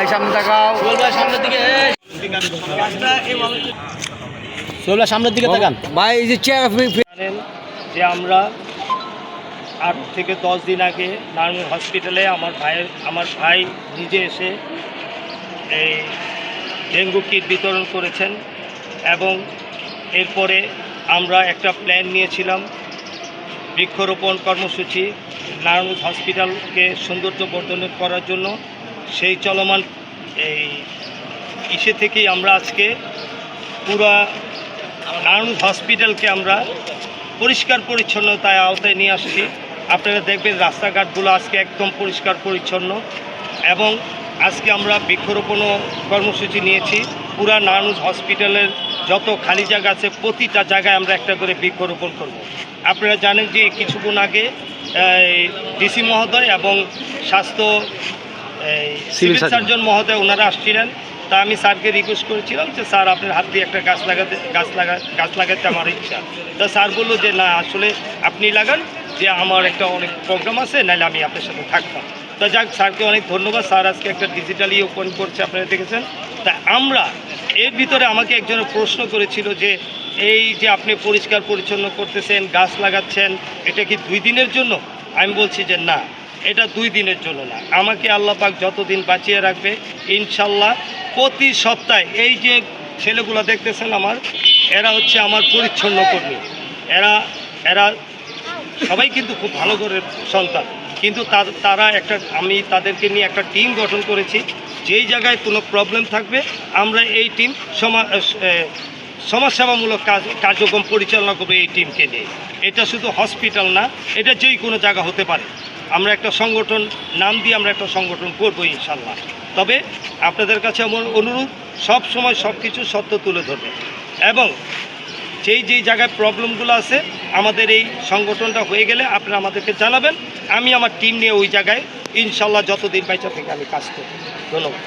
ভাই সামনে তাকাও, ভাই সামনের দিকে, সামনের দিকে তাকান ভাই। এই যে চেয়ার জানেন যে আমরা 8 থেকে 10 দিন আগে নারায়ণ হসপিটালে আমার ভাই নিজে এসে এই ডেঙ্গু কিট বিতরণ করেছেন এবং এরপরে আমরা একটা প্ল্যান নিয়েছিলাম বৃক্ষরোপণ কর্মসূচি নারায়ণ হসপিটালকে সৌন্দর্য বর্ধন করার জন্য। সেই চলমান এই ইসে থেকেই আমরা আজকে পুরা নারায়ণ হসপিটালকে আমরা পরিষ্কার পরিচ্ছন্নতায় আওতায় নিয়ে আসছি। আপনারা দেখবেন রাস্তাঘাটগুলো আজকে একদম পরিষ্কার পরিচ্ছন্ন এবং আজকে আমরা বৃক্ষরোপণ কর্মসূচি নিয়েছি। পুরা নারায়ণ হসপিটালের যত খালি জায়গা আছে প্রতিটা জায়গায় আমরা একটা করে বৃক্ষরোপণ করব। আপনারা জানেন যে কিছুক্ষণ আগে ডিসি মহোদয় এবং স্বাস্থ্য সিভিল সার্জন মহোদয় ওনারা আসছিলেন। তা আমি স্যারকে রিকোয়েস্ট করেছিলাম যে স্যার আপনার হাত দিয়ে একটা গাছ লাগাতে আমার ইচ্ছা। তা স্যার বললো যে না, আসলে আপনি লাগান, যে আমার একটা অনেক প্রোগ্রাম আছে, নাহলে আমি আপনার সাথে থাকতাম। তা যাক, স্যারকে অনেক ধন্যবাদ। স্যার আজকে একটা ডিজিটালি ওপেন করছে, আপনারা দেখেছেন। তা আমরা এর ভিতরে আমাকে একজনের প্রশ্ন করেছিল যে এই যে আপনি পরিষ্কার পরিচ্ছন্ন করতেছেন, গাছ লাগাচ্ছেন, এটা কি 2 দিনের জন্য? আমি বলছি যে না, এটা 2 দিনের জন্য না। আমাকে আল্লাহ পাক যতদিন বাঁচিয়ে রাখবে ইনশাল্লাহ প্রতি সপ্তাহে এই যে ছেলেগুলো দেখতেছেন এরা হচ্ছে আমার পরিচ্ছন্ন কর্মী। এরা সবাই কিন্তু খুব ভালো করে সন্তান, কিন্তু তারা আমি তাদেরকে নিয়ে একটা টিম গঠন করেছি। যেই জায়গায় কোনো প্রবলেম থাকবে আমরা এই টিম সমাজসেবামূলক কার্যক্রম পরিচালনা করবে এই টিমকে নিয়ে। এটা শুধু হসপিটাল না, এটা যেই কোনো জায়গা হতে পারে। আমরা একটা সংগঠন নাম দিয়ে আমরা একটা সংগঠন করবো ইনশাল্লাহ। তবে আপনাদের কাছে আমার অনুরোধ, সব সময় সব কিছু সত্য তুলে ধরবে এবং যেই জায়গায় প্রবলেমগুলো আছে আমাদের এই সংগঠনটা হয়ে গেলে আপনারা আমাদেরকে জানাবেন। আমি আমার টিম নিয়ে ওই জায়গায় ইনশাল্লাহ যতদিন বাইচা থেকে আমি কাজ করব। ধন্যবাদ।